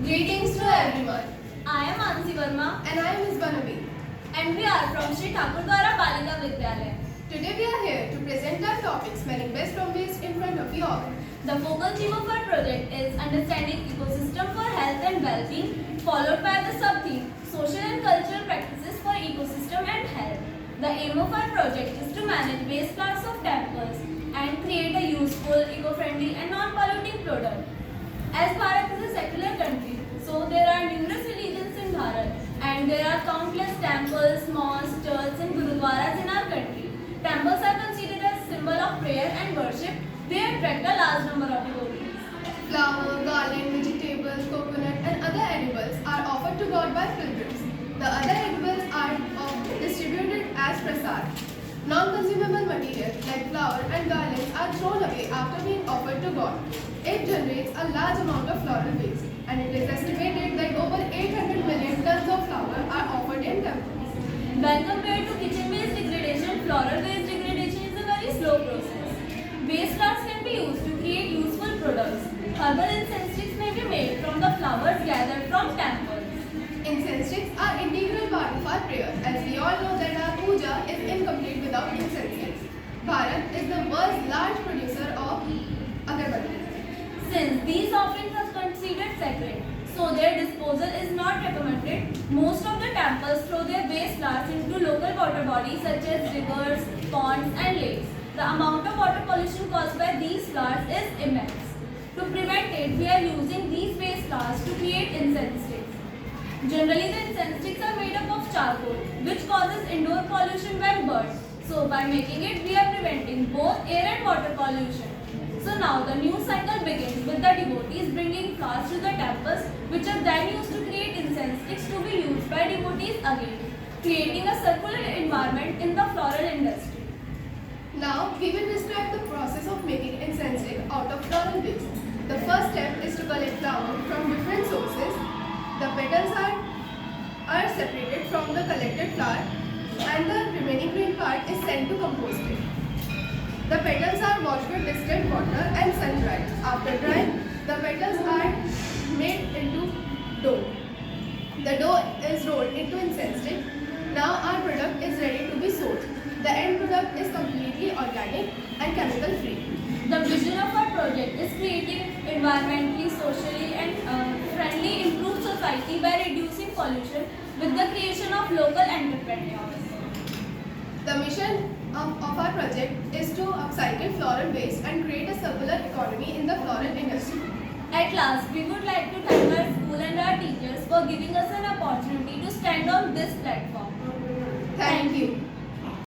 Greetings to everyone. I am Ansi Verma And I am Ms. Banavi. and we are from Sri Thakurdwara Balika Vidyalaya. Today we are here to present our topic smelling best from waste in front of you all. The focal theme of our project is understanding ecosystem for health and well-being, followed by the sub-theme social and cultural practices for ecosystem and health. The aim of our project is to manage waste plots of temples and create a useful, eco-friendly and non-polluting product. As Bharat is a secular country, so there are numerous religions in Bharat and there are countless temples, mosques, churches and gurudwaras in our country. Temples are considered as symbol of prayer and worship. They attract a large number of devotees. Flower, garland, vegetables, coconut and other edibles are offered to God by pilgrims. The other edibles are distributed as prasad. Non-consumable material like flower and garlands are thrown away after being offered to God. It generates a large amount of floral waste and it is estimated that over 800 million tons of flower are offered in temples. When compared to kitchen waste degradation, floral waste degradation is a very slow process. Waste flowers can be used to create useful products. Herbal incense sticks may be made from the flowers gathered from temples. Incense sticks are integral part of our prayer as we all know that our puja is incomplete without incense sticks. Bharat is the world's large producer of agarbatti. Since these offerings are considered sacred, so their disposal is not recommended, most of the temples throw their waste flowers into local water bodies such as rivers, ponds and lakes. The amount of water pollution caused by these flowers is immense. To prevent it, we are using these waste flowers to create incense sticks. Generally, the incense sticks are made up of charcoal, which causes indoor pollution when burnt. So, by making it, we are preventing both air and water pollution. So now the new cycle begins with the devotees bringing flowers to the temples, which are then used to create incense sticks to be used by devotees again, creating a circular environment in the floral industry. Now we will describe the process of making incense stick out of floral waste. The first step is to collect flower from different sources. The petals are separated from the collected flower and the remaining green part is sent to compost bin. The petals are washed with distilled water and sun dried. After drying, the petals are made into dough. The dough is rolled into incense stick. Now our product is ready to be sold. The end product is completely organic and chemical free. The vision of our project is creating environmentally, socially and friendly improved society by reducing pollution with the creation of local entrepreneurs. The mission of our project is to upcycle floral waste and create a circular economy in the floral industry. At last, we would like to thank our school and our teachers for giving us an opportunity to stand on this platform.